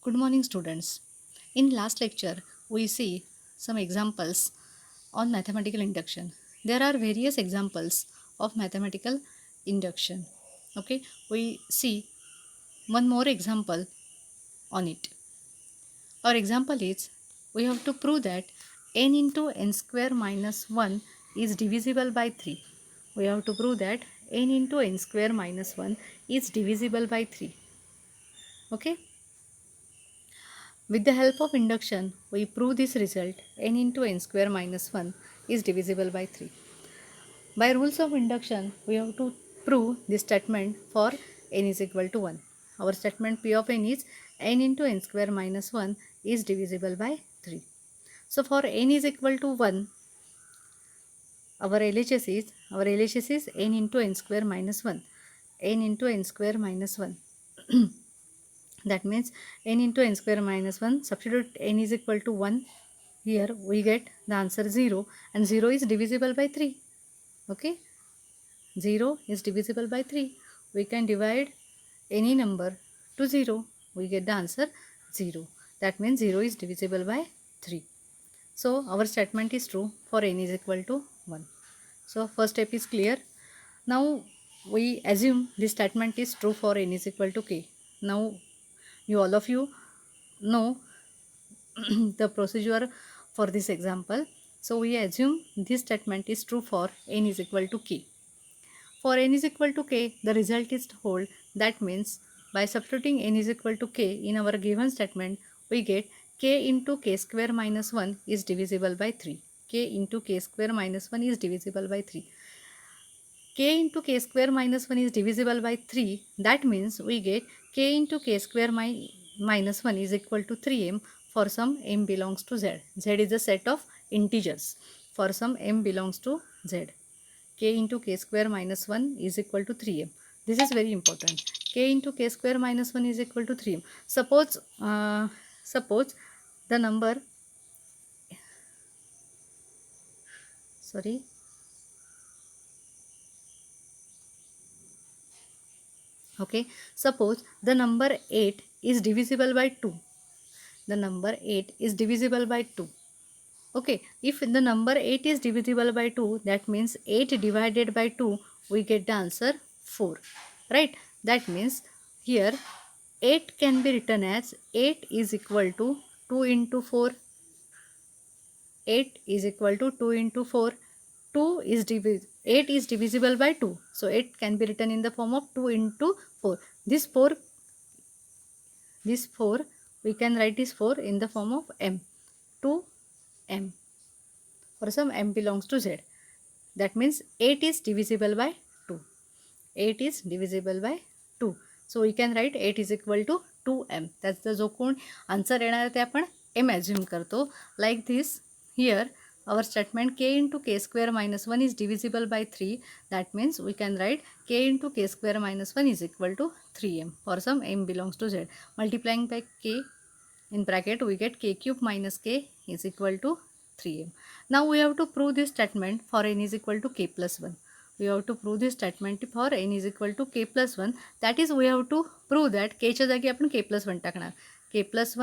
Good morning, students. In last lecture, we see some examples on mathematical induction. There are various examples of mathematical induction. Okay, we see one more example on it. Our example is we have to prove that n into n square minus 1 is divisible by 3. We have to prove that n into n square minus 1 is divisible by 3. Okay. With the help of induction, we prove this result n into n square minus 1 is divisible by 3. By rules of induction, we have to prove this statement for n is equal to 1. Our statement P of n is n into n square minus 1 is divisible by 3. So for n is equal to 1, our LHS is n into n square minus 1. n into n square minus 1. That means n into n square minus 1, substitute n is equal to 1. Here we get the answer 0, and 0 is divisible by 3. Okay, 0 is divisible by 3. We can divide any number to 0. We get the answer 0. That means 0 is divisible by 3. So our statement is true for n is equal to 1. So first step is clear. Now we assume this statement is true for n is equal to k. Now all of you know the procedure for this example. So we assume this statement is true for n is equal to k. For n is equal to k, the result is hold. That means by substituting n is equal to k in our given statement, we get k into k square minus 1 is divisible by 3. K into k square minus 1 is divisible by 3. K into k square minus 1 is divisible by 3. That means we get k into k square minus 1 is equal to 3m for some m belongs to z. Z is a set of integers for some m belongs to z. K into k square minus 1 is equal to 3m. This is very important. K into k square minus 1 is equal to 3m. Suppose the number, sorry, okay, suppose the number 8 is divisible by 2. The number 8 is divisible by 2. Okay, if the number 8 is divisible by 2, that means 8 divided by 2, we get the answer 4. Right? That means here 8 can be written as 8 is equal to 2 into 4. 8 is equal to 2 into 4. 8 is divisible by 2. So 8 can be written in the form of 2 into 4. This 4 we can write this 4 in the form of m. 2m for some m belongs to z. That means 8 is divisible by 2. 8 is divisible by 2. So we can write 8 is equal to 2m. That's the जो कोण answer येणार ते आपण m assume करतो. Like this, here our statement k into k square minus 1 is divisible by 3. That means we can write k into k square minus 1 is equal to 3m for some m belongs to z. Multiplying by k in bracket, we get k cube minus k is equal to 3m. Now we have to prove this statement for n is equal to k plus 1. We have to prove this statement for n is equal to k plus 1. That is, we have to prove that k च्या जागी आपण k plus 1 टाकणार. k plus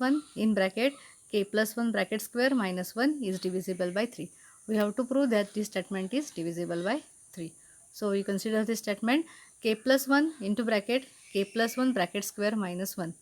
1 in bracket k plus 1 bracket square minus 1 is divisible by 3. We have to prove that this statement is divisible by 3. So we consider this statement k plus 1 into bracket k plus 1 bracket square minus 1.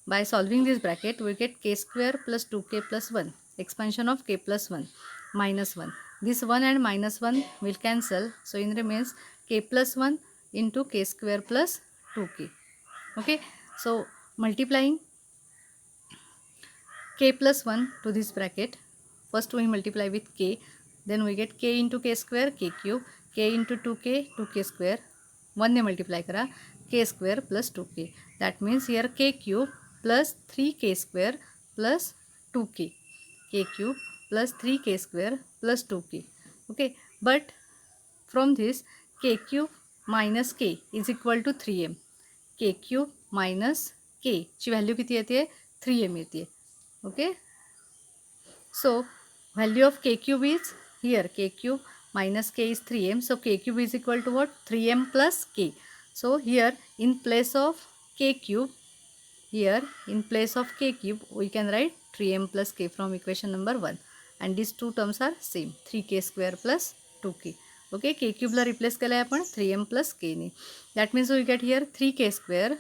By solving this bracket, we get k square plus 2k plus 1. Expansion of k plus 1 minus 1. This 1 and minus 1 will cancel. So it remains k plus 1 into k square plus 2k. Okay. So multiplying k plus 1 to this bracket. First we multiply with k. Then we get k into k square, k cube, k into 2k, 2k square. 1 ने multiply करा, k square plus 2k. That means here k cube plus 3k square plus 2k. K cube plus 3k square plus 2k. Okay. But from this, k cube minus k is equal to 3m. k cube minus k ची value किती येते? 3m येते. Okay. So value of k cube is here, k cube minus k is 3m. So k cube is equal to what? 3m plus k. So here in place of k cube, here in place of k cube we can write 3m plus k from equation number 1, and these two terms are same, 3k square plus 2k. Okay, k cube La replace केला आहे आपण 3m plus k ने. That means we get here 3k square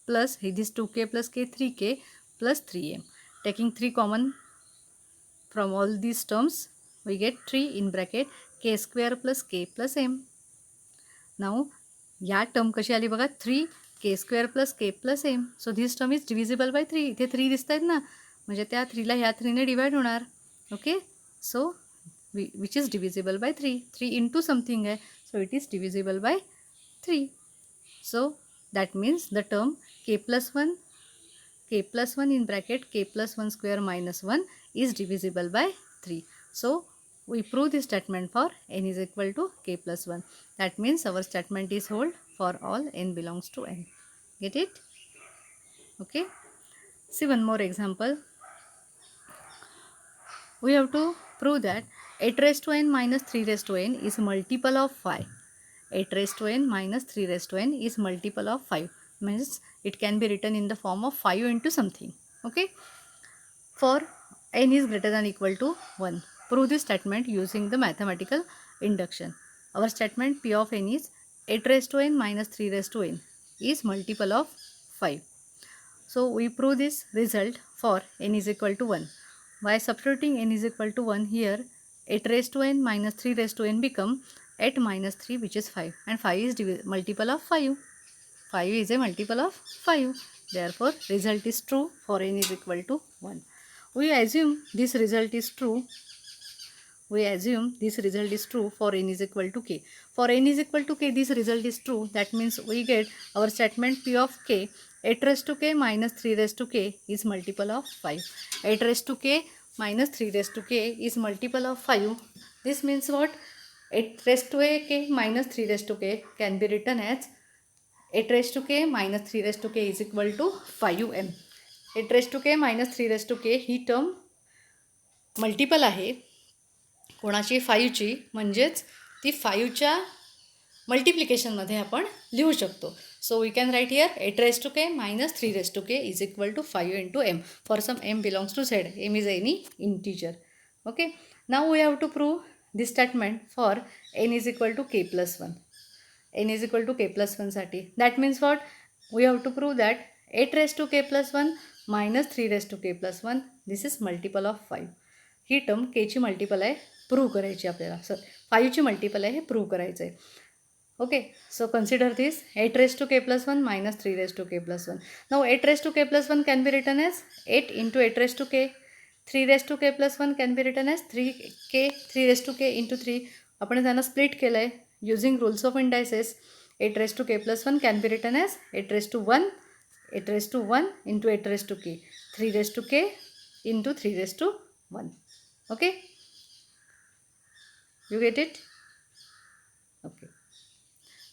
plus this 2k plus k 3k plus 3m. Taking 3 common from all these terms we get 3 in bracket k square plus k plus m. Now या term कशी आली बघा 3k square plus k plus m. So this term is divisible by 3. इथे 3 दिसत आहेत ना, म्हणजे त्या 3ला ह्या 3ने डिवाइड होणार. Okay, so which is divisible by 3. 3 into something है, so it is divisible by 3. So that means the term k plus 1 in bracket k plus 1 square minus 1 is divisible by 3. So we prove this statement for n is equal to k plus 1. That means our statement is hold for all n belongs to n. Get it? Okay. See one more example. We have to prove that 8 raised to n minus 3 raised to n is multiple of 5. 8 raised to n minus 3 raised to n is multiple of 5. Means it can be written in the form of 5 into something. Okay. For n is greater than equal to 1. Prove this statement using the mathematical induction. Our statement P of n is 8 raised to n minus 3 raised to n is multiple of 5. So we prove this result for n is equal to 1. By substituting n is equal to 1 here, 8 raised to n minus 3 raised to n become 8 minus 3, which is 5, and 5 is multiple of 5. 5 is a multiple of 5. Therefore result is true for n is equal to 1. We assume this result is true. We assume this result is true for n is equal to k. For n is equal to k, this result is true. That means we get our statement P of k, 8 raised to k minus 3 raised to k is multiple of 5. 8 raised to k minus 3 raised to k is multiple of 5. This means what? 8 raised to k minus 3 raised to k can be written as 8 raised to k minus 3 raised to k is equal to 5m. 8 raised to k minus 3 raised to k he term multiple आहे कोणाची 5ची, म्हणजेच ती 5च्या मल्टिप्लिकेशनमध्ये आपण लिहू शकतो. So we can write here 8 raised to k minus 3 raised to k is equal to 5 into m. For some m belongs to z, m is any integer. Okay, now we have to prove this statement for n is equal to k plus 1. n is equal to k plus 1 साठी. That means what? We have to prove that 8 raised to k plus 1 minus 3 raised to k plus 1, this is multiple of 5. He term k ची multiple आहे, prove करायची आपल्याला. 5 ची multiple आहे हे prove करायचं आहे. Okay, so consider this 8 raised to k plus 1 minus 3 raised to k plus 1. Now 8 raised to k plus 1 can be written as 8 into 8 raised to k. 3 raised to k plus 1 can be written as 3 raised to k into 3. आपण त्यांना split केलं आहे using rules of indices. 8 raised to k plus 1 can be written as 8 raised to 1, 8 raised to 1 into 8 raised to k. 3 raised to k into 3 raised to 1. Okay? You get it? Okay.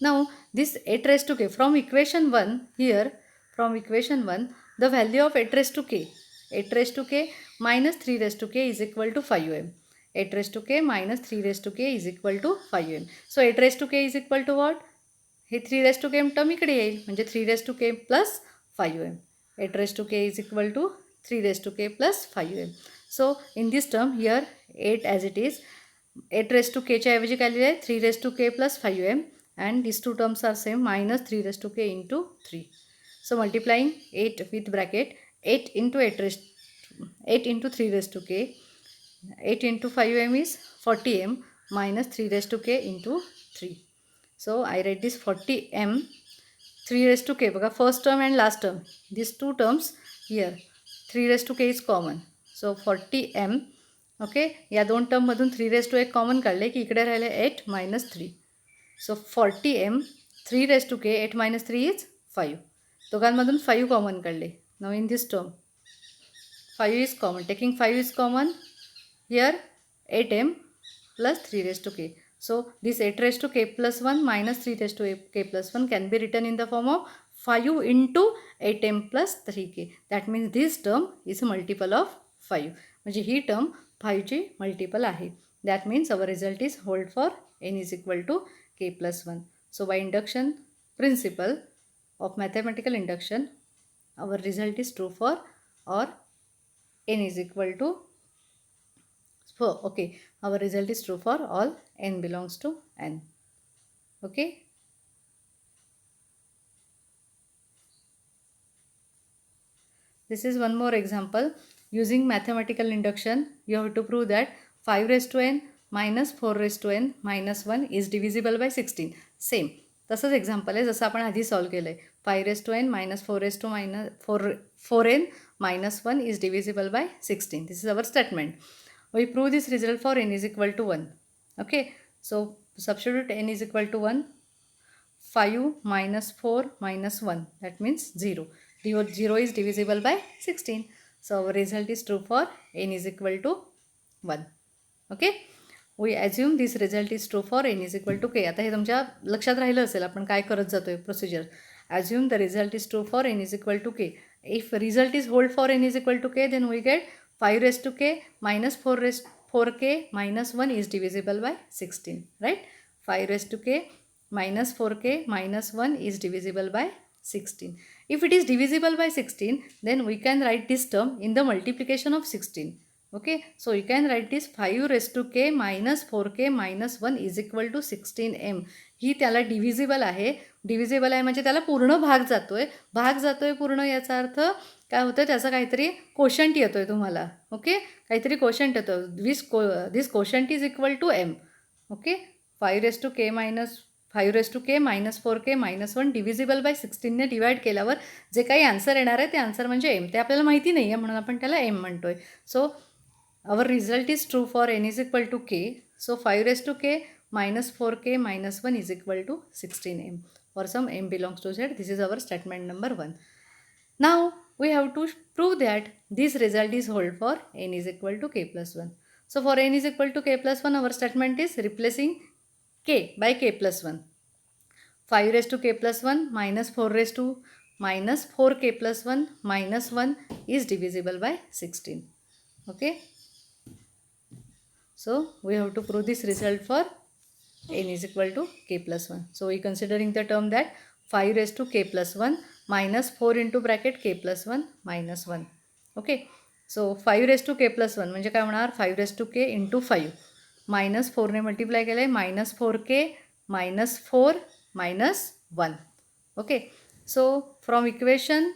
Now this 8 raised to k from equation 1 here, from equation 1 the value of 8 raised to k, 8 raised to k minus 3 raised to k is equal to 5m. 8 raised to k minus 3 raised to k is equal to 5m. So 8 raised to k is equal to what? हे 3 raised to k term इकडे येईल, म्हणजे 3 raised to k plus 5m. 8 raised to k is equal to 3 raised to k plus 5m. So in this term here 8 as it is, 8 raised to k च्या ऐवजी काय लिहिले 3 raised to k plus 5m, and these two terms are same, minus 3 raised to k into 3. So multiplying 8 with bracket 8 into 8 into 3 raised to k, 8 into 5m is 40m minus 3 raised to k into 3. So I write this 40m, 3 raised to k बघा first term and last term, these two terms here 3 raised to k is common. So 40m. Okay, या दोन टर्ममधून 3 raised to k common काढले की इकडे राहिले 8 minus 3. So 40m, 3 raised to k, 8 minus 3 is 5. दोघांमधून 5 common काढले. Now in this term 5 is common. Taking 5 is common here, 8m plus 3 raised to k. So this 8 raised to k plus 1 minus 3 raised to k plus 1 can be written in the form of 5 into 8m plus 3k. That means this term is a multiple of 5. म्हणजे ही term 5 ची multiple आहे. That means our result is hold for n is equal to k plus 1. So by induction principle of mathematical induction, our result is true for or n is equal to 4. Okay, our result is true for all n belongs to n. Okay. This is one more example. Using mathematical induction, you have to prove that 5 raised to n minus 4 raised to n minus 1 is divisible by 16. Same. तसंच example आहे जसं आपण आधी solve केलं आहे. 5 raised to n minus 4 raised to minus 4n minus 1 is divisible by 16. This is our statement. We prove this result for n is equal to 1. Okay. So substitute n is equal to 1. 5 minus 4 minus 1, that means 0. 0 is divisible by 16. So our result is true for n is equal to 1. Okay. We assume this result is true for n is equal to k. आता हे तुमच्या लक्षात राहिलं असेल आपण काय करत जातोय procedure. Assume the result is true for n is equal to k. If result is hold for n is equal to k, then we get 5 raised to k minus 4k minus 1 is divisible by 16. Right? 5 raised to k minus 4k minus 1 is divisible by 16. If it is divisible by 16, then we can write this term in the multiplication of 16. Okay, so you can write this 5 raised to k minus 4k minus 1 is equal to 16m. ही त्याला divisible आहे. Divisible आहे म्हणजे त्याला पूर्ण भाग जातोय पूर्ण. याचा अर्थ काय होतं, त्याचा काहीतरी कोशंट येतोय तुम्हाला. ओके, काहीतरी कोशंट येतो. This quotient is equal to m. Okay, 5 raised to k minus 4k minus 1 divisible by 16ने डिवाइड केल्यावर जे काही आन्सर येणार आहे ते आन्सर म्हणजे m. ते आपल्याला माहिती नाही आहे म्हणून आपण त्याला m म्हणतोय. सो our result is true for n is equal to k. So 5 raised to k minus 4k minus 1 is equal to 16m. For some m belongs to z. This is our statement number 1. Now we have to prove that this result is hold for n is equal to k plus 1. So for n is equal to k plus 1, our statement is replacing k by k plus 1. 5 raised to k plus 1 minus 4 raised to minus 4k plus 1 minus 1 is divisible by 16. Okay. So we have to prove this result for n is equal to k plus 1. So we considering the term that 5 raised to k plus 1 minus 4 into bracket k plus 1 minus 1. Okay. So 5 raised to k plus 1 म्हणजे काय होणार, 5 raised to k into 5 minus 4 ने multiply केलं आहे minus 4k minus 4 minus 1. Okay. So from equation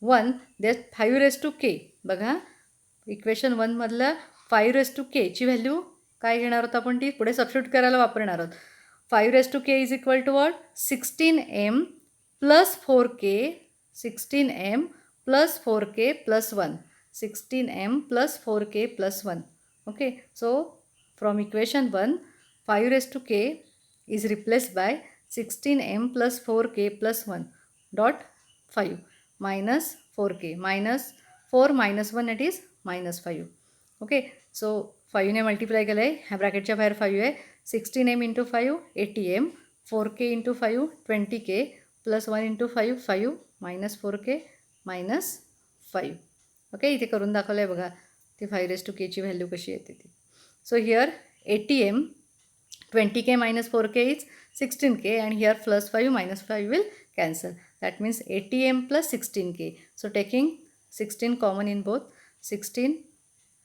1 that 5 raised to k बघा equation 1 मधलं 5 raised to k ची value काय घेणार आहोत आपण, ती पुढे सबस्टिट्यूट करायला वापरणार आहोत. 5 raised to k is equal to what, 16m plus 4k, 16m plus 4k plus 1, 16m plus 4k plus 1. Okay, so from equation 1 5 raised to k is replaced by 16m plus 4k plus 1 dot 5 minus 4k minus 4 minus 1 it is minus 5. Okay, so 5ने multiply केलं आहे, ह्या ब्रॅकेटच्या बाहेर 5 आहे. 16m into 5 80m, 4k into 5 20k plus 1 into 5 5 minus 4k minus 5. Okay, इथे करून दाखवलं आहे बघा ते 5 raised to k ची व्हॅल्यू कशी येते ती. So here 80m 20k minus 4k is 16k and here plus 5 minus 5 will cancel. That means 80m plus 16k. So taking 16 common in both, 16.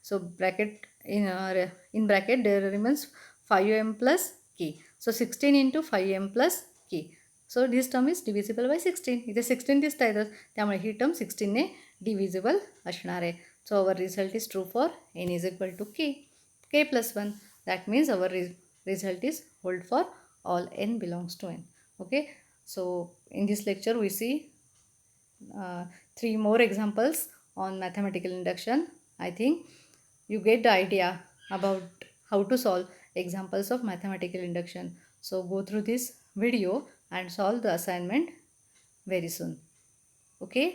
So bracket in bracket there remains 5m plus k. So 16 into 5m plus k. So this term is divisible by 16. इथे 16 दिसत आहे त्यामुळे ही term 16 ने divisible असणार आहे. So our result is true for n is equal to k plus 1. That means our result is hold for all n belongs to n. Okay, so in this lecture we see 3 more examples on mathematical induction. I think you get the idea about how to solve examples of mathematical induction. So go through this video and solve the assignment very soon. Okay.